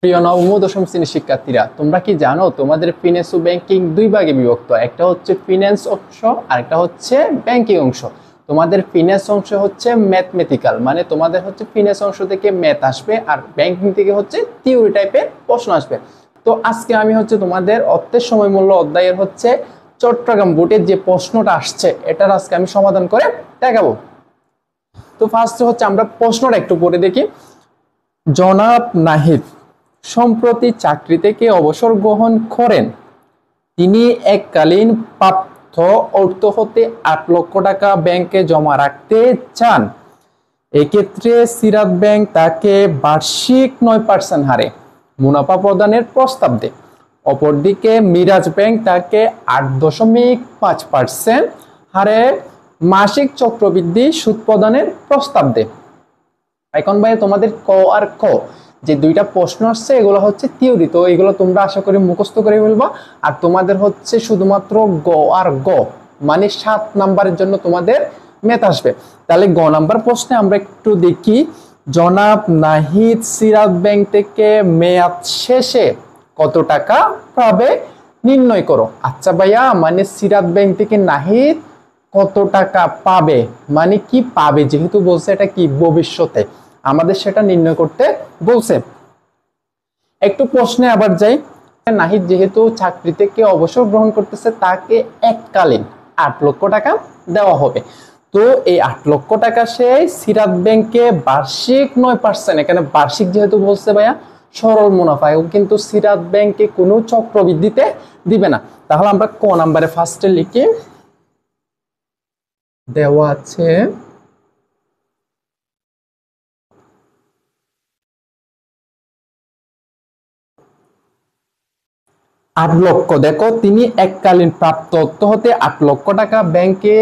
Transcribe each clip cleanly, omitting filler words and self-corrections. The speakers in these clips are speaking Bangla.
প্রিয় নবম ও দশম শ্রেণীর শিক্ষার্থীরা, তোমরা কি জানো তোমাদের ফিন্যান্স ও ব্যাংকিং দুই ভাগে বিভক্ত। একটা হচ্ছে ফিন্যান্স অংশ আর একটা হচ্ছে ব্যাংকিং অংশ। তোমাদের ফিন্যান্স অংশ হচ্ছে ম্যাথমেটিক্যাল, মানে তোমাদের হচ্ছে ফিন্যান্স অংশ থেকে ম্যাথ আসবে, আর ব্যাংকিং থেকে হচ্ছে থিওরি টাইপের প্রশ্ন আসবে। তো আজকে আমি হচ্ছে তোমাদের অর্থের সময় মূল্য অধ্যায়ের হচ্ছে চট্টগ্রাম বোর্ডের যে প্রশ্নটা আসছে এটার আজকে আমি সমাধান করে দেখাবো। তো ফার্স্টে হচ্ছে আমরা প্রশ্নটা একটু পড়ে দেখি। জনাব নাহিদ সম্প্রতি চাকরি থেকে অবসর গ্রহণ করেন। তিনি এককালীন প্রাপ্ত অর্থ হতে ৮ লক্ষ টাকা ব্যাংকে জমা রাখতে চান। এক্ষেত্রে সিরাত ব্যাংক তাকে বার্ষিক ৯% হারে মুনাফা প্রদানের প্রস্তাব দেয়। অপরদিকে মিরাজ ব্যাংক তাকে ৮.৫% হারে মাসিক চক্রবৃদ্ধি সুদ প্রদানের প্রস্তাব দেয়। এখন ভাই তোমাদের ক আর ক যে দুইটা প্রশ্ন আসছে এগুলো হচ্ছে থিওরি, তো এগুলো তোমরা আশা করি মুখস্থ করে ফেলবা। আর তোমাদের হচ্ছে শুধুমাত্র গ আর গ মানে 7 নাম্বারের জন্য তোমাদের ম্যাথ আসবে। তাহলে গ নাম্বার প্রশ্নে আমরা একটু দেখি। জনাব নাহিদ সিরাত ব্যাংক থেকে মেয়াদ শেষে কত টাকা পাবে নির্ণয় করো। আচ্ছা ভাইয়া, মানে সিরাত ব্যাংক থেকে নাহিদ কত টাকা পাবে, মানে কি পাবে, যেহেতু বলছে এটা কি ভবিষ্যতে, আমাদের সেটা নির্ণয় করতে বলছে। একটু প্রশ্নে আবার যাই। নাহিদ যেহেতু চাকরি থেকে অবসর গ্রহণ করতেছে, তাকে এককালীন ৮ লক্ষ টাকা দেওয়া হবে। তো এই ৮ লক্ষ টাকা সে সিরাত ব্যাংকে বার্ষিক ৯%, এখানে বার্ষিক যেহেতু বলছে ভাইয়া সরল মুনাফা, কিন্তু সিরাত ব্যাংকে কোনো চক্রবৃদ্ধিতে দিবে না। তাহলে আমরা ক নাম্বারে ফার্স্টে লিখি, দেওয়া আছে ৮ লক্ষ। দেখো তিনি এককালীন প্রাপ্ত অর্থ হতে ৮ লক্ষ টাকা ব্যাংকে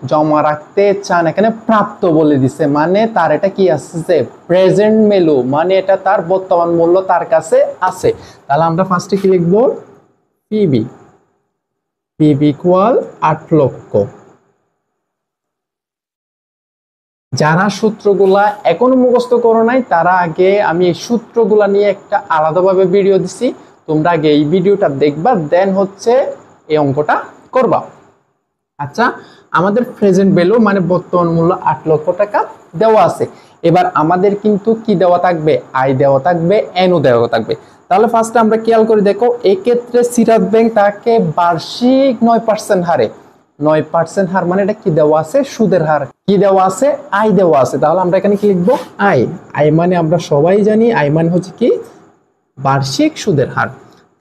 জমা রাখতে চান। এখানে প্রাপ্ত বলে দিছে, মানে তার এটা কি আছে, প্রেজেন্ট ভ্যালু, মানে এটা তার বর্তমান মূল্য তার কাছে আছে। তাহলে আমরা ফার্স্টে কি লিখবো, পিবি ইকুয়াল ৮ লক্ষ। যারা সূত্রগুলা এখনো মুখস্থ করো নাই তারা আগে আমি এই সূত্রগুলা নিয়ে একটা আলাদাভাবে ভিডিও দিছি, তোমরা আগে এই ভিডিওটা দেখবা, দেন হচ্ছে এই অঙ্কটা করবা। আচ্ছা, আমাদের প্রেজেন্ট ভ্যালু মানে বর্তমান মূল্য ৮ লক্ষ টাকা দেওয়া আছে। এবার আমাদের কিন্তু কি দেওয়া থাকবে, আয় দেওয়া থাকবে, এনও দেওয়া থাকবে। তাহলে ফার্স্টে আমরা খেয়াল করে দেখো, এক্ষেত্রে সিরাত ব্যাংক তাকে বার্ষিক ৯% হারে, ৯% হার মানে এটা কি দেওয়া আছে, সুদের হার কি দেওয়া আছে, আয় দেওয়া আছে। তাহলে আমরা এখানে কি লিখবো, আয়। আয় মানে আমরা সবাই জানি আয় মানে হচ্ছে কি বার্ষিক সুদের হার।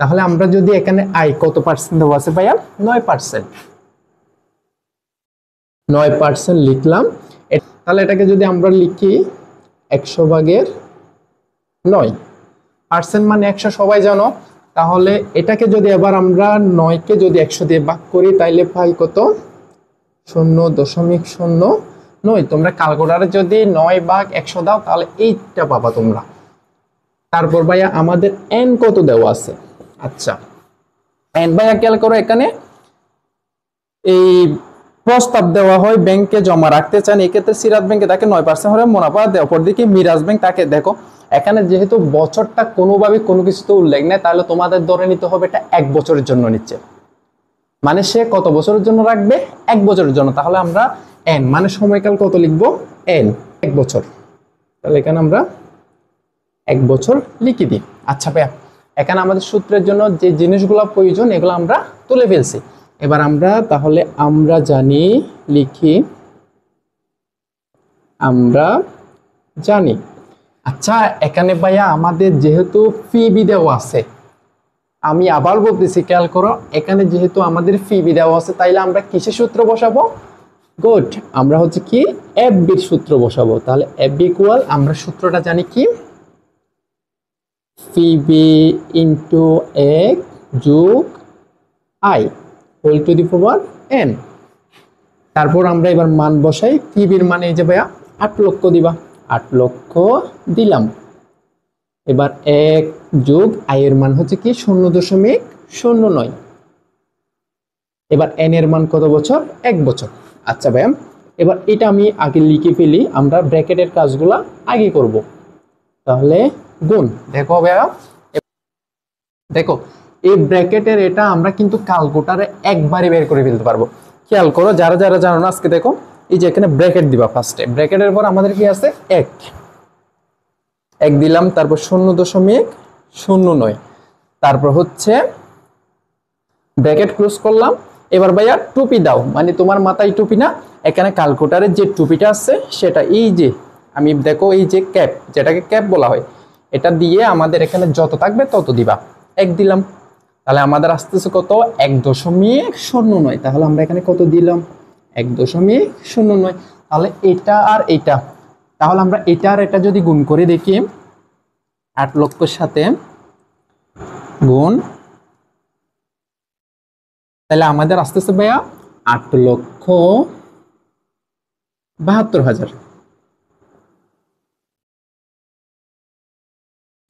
তাহলে আমরা যদি এখানে আয় কত পার্সেন্ট দেওয়া আছে ভাইয়া, 9%, 9% লিখলাম। তাহলে এটাকে যদি আমরা লিখি 100/9%, মানে 100 সবাই জানো। তাহলে এটাকে যদি এবার আমরা 9কে যদি 100 দিয়ে ভাগ করি তাইলে পাই কত, 0.09। তোমরা ক্যালকুলেটরে যদি 9/100 দাও তাহলে এইটা পাবা তোমরা। তারপর ভাইয়া আমাদের এন কত দেওয়া আছে। আচ্ছা, এন ভাইয়া খেয়াল করো, এখানে এই প্রস্তাব দেওয়া হয় ব্যাংকে জমা রাখতে চান। এক্ষেত্রে সিরাত ব্যাংকে তাকে 9% হারে মুনাফা দেয়। অপরদিকে মিরাজ ব্যাংক তাকে, দেখো এখানে যেহেতু বছরটা কোনোভাবে কোনো কিছুতে উল্লেখ নেই, তাহলে তোমাদের ধরে নিতে হবে এটা 1 বছরের জন্য নিচ্ছে, মানে সে কত বছরের জন্য রাখবে, 1 বছরের জন্য। তাহলে আমরা এন মানে সময়কাল কত লিখবো, এন 1 বছর। তাহলে এখানে আমরা 1 বছর লিখে দিই। আচ্ছা ভাইয়া, এখানে আমাদের সূত্রের জন্য যে জিনিসগুলো প্রয়োজন এগুলো আমরা তুলে ফেলছি। এবার আমরা তাহলে আমরা জানি লিখি, আমরা জানি। আচ্ছা, এখানে ভাইয়া আমাদের যেহেতু পিবি দেওয়া আছে, আমি আবার বলতেছি খেয়াল করো, এখানে যেহেতু আমাদের পিবি দেওয়া আছে তাইলে আমরা কিসের সূত্র বসাবো, গুড, আমরা হচ্ছে কি এফবির সূত্র বসাবো। তাহলে এফবি ইকুয়াল, আমরা সূত্রটা জানি কি, পিবি ইন্টু 1 যোগ I whole to the power N. তারপর আমরা এবার মান বসাই, পিবির মানে এই যে ভাইয়া ৮ লক্ষ দিবা, ৮ লক্ষ দিলাম। এবার 1 যোগ আয়ের মান হচ্ছে কি 0.09। এবার এন এর মান কত বছর, 1 বছর। আচ্ছা ভাইয়া, এবার এটা আমি আগে লিখে ফেলি, আমরা ব্র্যাকেটের কাজগুলা আগে করব। তাহলে গুণ, দেখো ভাইয়া দেখো এই ব্র্যাকেটের এটা আমরা কিন্তু ক্যালকুলেটরে একবারে বের করে ফেলতে পারবো। খেয়াল করো যারা যারা জানো না আজকে দেখো এই যে এখানে ব্র্যাকেট দিবা ফার্স্টে, ব্র্যাকেটের পর আমাদের কি আছে এক দিলাম, তারপর 0.09, তারপর হচ্ছে ব্র্যাকেট ক্লোজ করলাম। এবার ভাইয়া টুপি দাও, মানে তোমার মাথায় টুপি না, এখানে ক্যালকুলেটরে যে টুপিটা আছে সেটা এই যে আমি দেখো এই যে ক্যাপ, যেটাকে ক্যাপ বলা হয়, এটা দিয়ে আমাদের এখানে যত থাকবে তত দিবা। এক দিলাম, তাহলে আমাদের আসতেছে কত 1.09। তাহলে আমরা এখানে কত দিলাম 1.09। তাহলে এটা আর এটা, তাহলে আমরা এটা আর এটা যদি গুণ করে দেখি 8 লক্ষের সাথে গুণ, তাহলে আমাদের আসতেছে ভাইয়া 8,72,000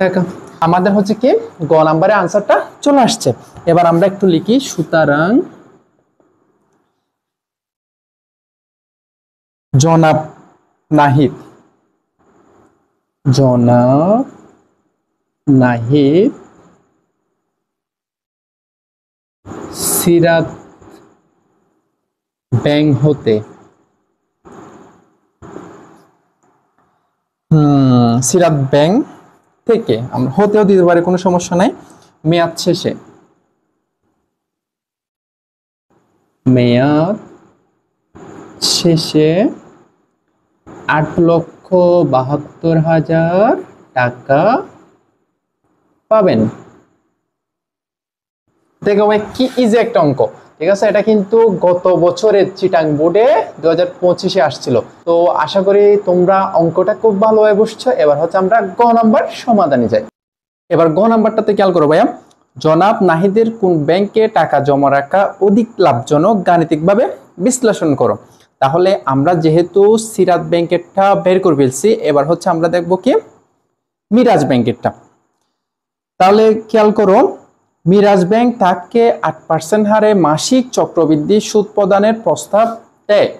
টাকা। আমাদের হচ্ছে কি গ নাম্বারের আনসারটা চলে আসছে। এবার আমরা একটু লিখি, সুতরাং জনাব নাহিদ সিরাত ব্যাংক হতে সিরাত ব্যাংক থেকে, আমরা হতেও দিতে পারি কোনো সমস্যা নাই, মেয়াদ শেষে 8,72,000 টাকা পাবেন। দেখো ভাই কি ইজি একটা অঙ্ক, ঠিক আছে? এটা কিন্তু গত বছরের চিটাং বোর্ডে 2025-এ আসছিল। তো আশা করি তোমরা অঙ্কটা খুব ভালোভাবে বুঝছো। এবার হচ্ছে আমরা গ নাম্বার সমাধানে যাই। এবার গ নাম্বারটাতে খেয়াল করো ভাইয়া, জনাব নাহিদের কোন ব্যাংকে টাকা জমা রাখা অধিক লাভজনক গাণিতিকভাবে বিশ্লেষণ করো। তাহলে আমরা যেহেতু সিরাত ব্যাংকেরটা বের করে ফেলছি, এবার হচ্ছে আমরা দেখবো কি মিরাজ ব্যাংকেরটা। তাহলে খেয়াল করো, মিরাজ ব্যাংক তাকে 8% হারে মাসিক চক্রবৃদ্ধি সুদ প্রদানের প্রস্তাব দেয়।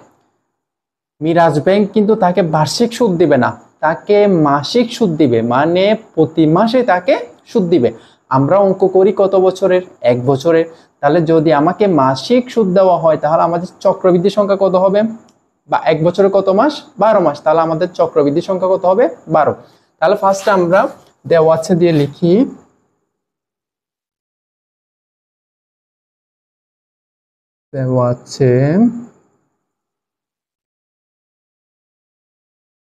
মিরাজ ব্যাংক কিন্তু তাকে বার্ষিক সুদ দিবে না, তাকে মাসিক সুদ দিবে, মানে প্রতি মাসে তাকে সুদ দিবে। আমরা অঙ্ক করি কত বছরের? 1 বছরের। তাহলে যদি আমাকে মাসিক সুদ দেওয়া হয় তাহলে আমাদের চক্রবৃদ্ধি সংখ্যা কত হবে? বা 1 বছরে কত মাস? 12 মাস। তাহলে আমাদের চক্রবৃদ্ধি সংখ্যা কত হবে? 12। তাহলে ফার্স্টে আমরা দেওয়া আছে দিয়ে লিখি, দেওয়া আছে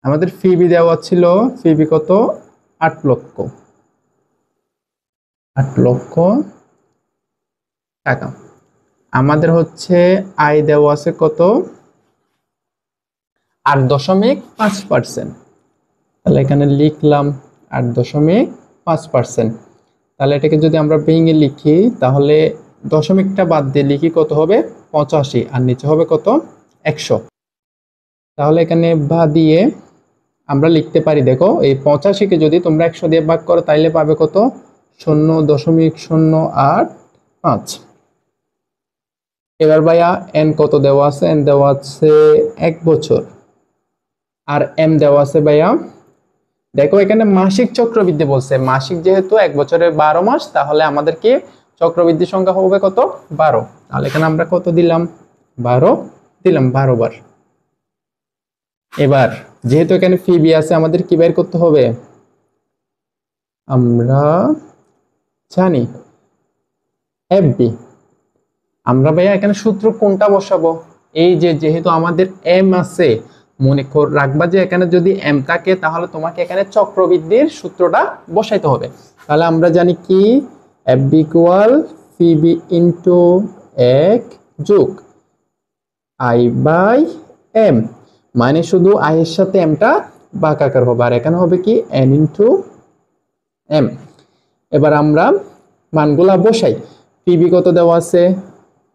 আমাদের ফিবি দেওয়া ছিল, ফিবি কত 8 লক্ষ টাকা। আমাদের হচ্ছে আয় দেওয়া আছে কত 8.5%। তাহলে এখানে লিখলাম 8.5%। তাহলে এটাকে যদি আমরা ভেঙে লিখি তাহলে দশমিকটা বাদ দিয়ে লিখি কত হবে 85, আর নিচে হবে কত 100। তাহলে এখানে বা দিয়ে আমরা লিখতে পারি, দেখো এই 85-কে যদি তোমরা 100 দিয়ে ভাগ করো তাইলে পাবে কত 0.085। এবার ভাইয়া এন কত দেওয়া আছে? এন দেওয়া আছে 1 বছর, আর এম দেওয়া আছে ভাইয়া, দেখো এখানে মাসিক চক্রবৃদ্ধি বলছে, মাসিক যেহেতু 1 বছরে 12 মাস, তাহলে আমাদের কি চক্রবৃদ্ধি সংখ্যা হবে কত 12। তাহলে এখানে আমরা কত দিলাম 12 দিলাম, 12 বার। এবার যেহেতু এখানে ফিবি আছে আমাদের কি বের করতে হবে? আমরা জানি এফবি। আমরা ভাইয়া এখানে সূত্র কোনটা বসাবো? এই যে যেহেতু আমাদের এম আছে, মনে রাখবা যে এখানে যদি এম থাকে তাহলে তোমাকে এখানে চক্রবৃদ্ধির সূত্রটা বসাইতে হবে। তাহলে আমরা জানি কি এফবি ইকুয়াল ফিবি ইন্টু 1 যোগ আই বাই এম, মানে শুধু আই এর সাথে এমটা ভাগাকার হবে, আর এখানে হবে কি এন ইন্টু এম। এবার আমরা মানগুলা বসাই। পিবি কত দেওয়া আছে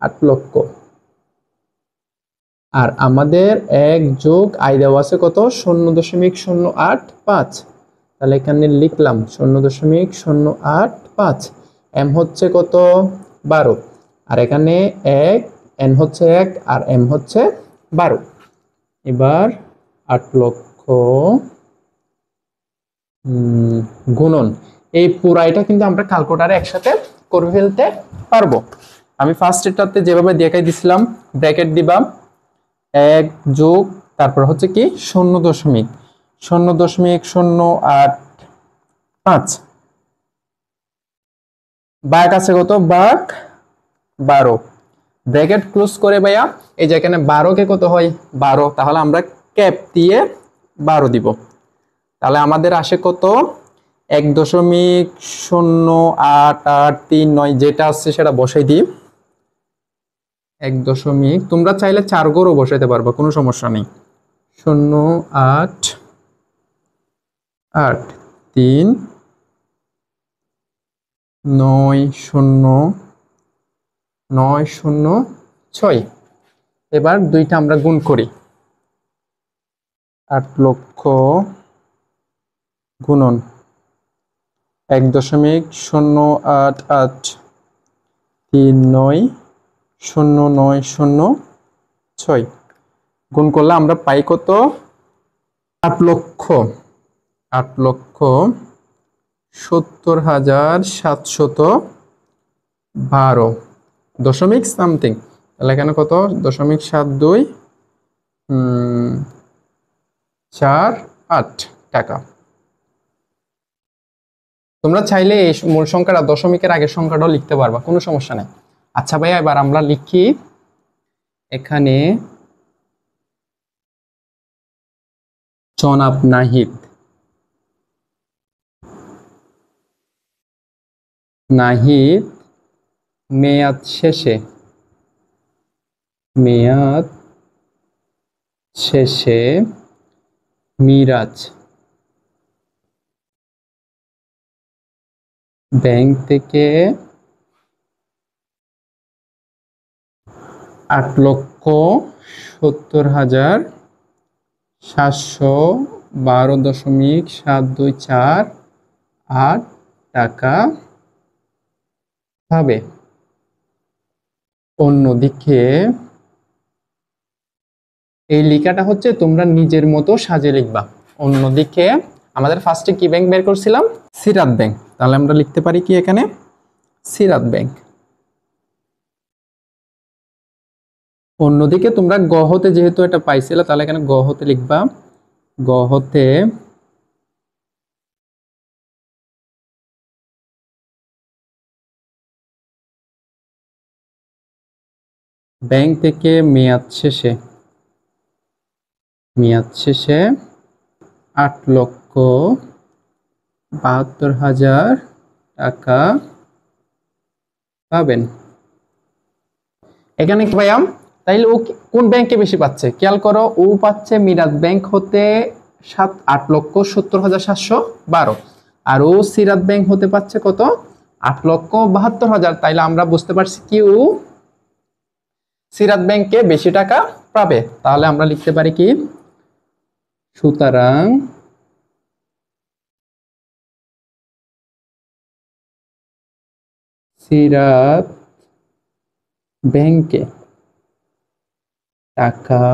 8 লক্ষ, আর আমাদের 1 যোগ আই দেওয়া আছে কত 0.085। তাহলে এখানে লিখলাম 0.085। এম হচ্ছে কত 12, আর এখানে 1, এন হচ্ছে 1 আর এম হচ্ছে 12। এবার 8 লক্ষ গুণন এই পুরাইটা কিন্তু আমরা ক্যালকুলেটরে একসাথে করে ফেলতে পারবো। আমি ফার্স্ট এটাতে যেভাবে দেখাই দিছিলাম, ব্র্যাকেট দিবা 1 যোগ তারপর হচ্ছে কি 0.0.085 বাঘ আছে কত, বাঘ 12, ব্র্যাকেট ক্লোজ করে ভাইয়া এই যে এখানে 12 কে কত হয় 12, তাহলে আমরা ক্যাপ দিয়ে 12 দিব, তাহলে আমাদের আসে কত 1.0883৯ যেটা আসছে সেটা বসাই দিই। 1 তোমরা চাইলে 4 ঘরও বসাইতে পারবা, কোনো সমস্যা নেই। 0.8390906। এবার দুইটা আমরা গুণ করি, 8 লক্ষ গুণন 1.08390906 গুণ করলে আমরা পাই কত 8,70,712 দশমিক সামথিং, তাহলে এখানে কত 0.7248 টাকা। তোমরা চাইলে এই মূল সংখ্যাটা দশমিকের আগের সংখ্যাটাও লিখতে পারবা, কোনো সমস্যা নেই। আচ্ছা ভাইয়া, এবার আমরা লিখি এখানে জনাব নাহিদ, মেয়াদ শেষে মিরাজ ব্যাংক থেকে 8,70,712.724 টাকা পাবে। অন্যদিকে এই লেখাটা হচ্ছে তোমরা নিজের মতো সাজিয়ে লিখবা। অন্যদিকে আমাদের ফার্স্টে কি ব্যাংক বের করছিলাম, সিরাত ব্যাংক, তাহলে আমরা লিখতে পারি কি এখানে সিরাত ব্যাংক। অন্যদিকে তোমরা গহতে যেহেতু এটা পাইছিলে, তাহলে এখানে গহতে লিখবা, গহতে ব্যাংক থেকে মেয়াদ শেষে 8,72,000 টাকা পাবেন। এখানে কি ভাইয়া, তাইলে ও কোন ব্যাংকে বেশি পাচ্ছে খেয়াল করো, ও পাচ্ছে মিরাজ ব্যাংক হতে 8,70,712, আর ও সিরাত ব্যাংক হতে পাচ্ছে কত 8,72,000। তাইলে আমরা বুঝতে পারছি কি ও সিরাত ব্যাংকে বেশি টাকা পাবে। তাহলে আমরা লিখতে পারি কি, সুতরাং সিরাত ব্যাংকে টাকা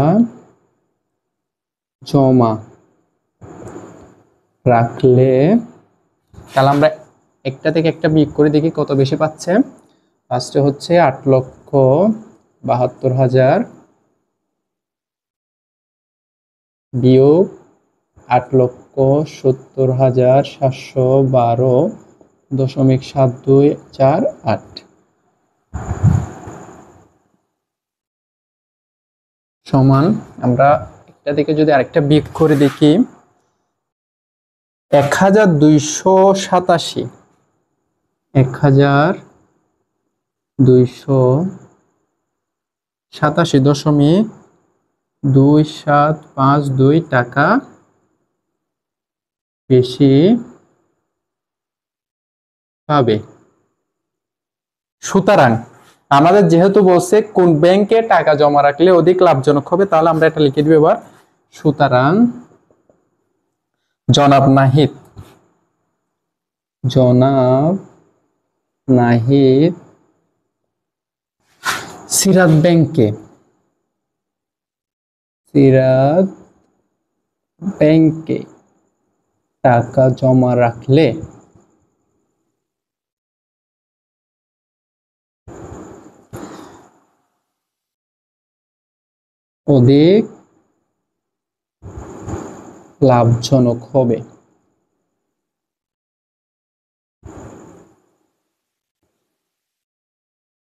জমা রাখলে, তাহলে আমরা একটা থেকে একটা বিয়োগ করে দেখি কত বেশি পাচ্ছে। ফার্স্টে হচ্ছে 8,72,000 বিয়োগ 8,70,712.724 সমান, আমরা একটা থেকে যদি আরেকটা বিয়োগ করে দেখি 1,287.2752 টাকা বেশি পাবে। সুতরাং আমাদের যেহেতু বলছে কোন ব্যাংকে টাকা জমা রাখলে অধিক লাভজনক হবে, তাহলে আমরা এটা লিখে দিব এবার, সুতরাং জনাব নাহিদ সিরাত ব্যাংকে টাকা জমা রাখলে অধিক লাভজনক হবে।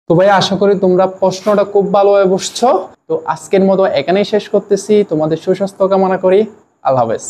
তো ভাই আশা করি তোমরা প্রশ্নটা খুব ভালোভাবে বুঝছো। তো আজকের মতো এখানেই শেষ করতেছি, তোমাদের সুস্বাস্থ্য কামনা করি। আল্লাহ হাফেজ।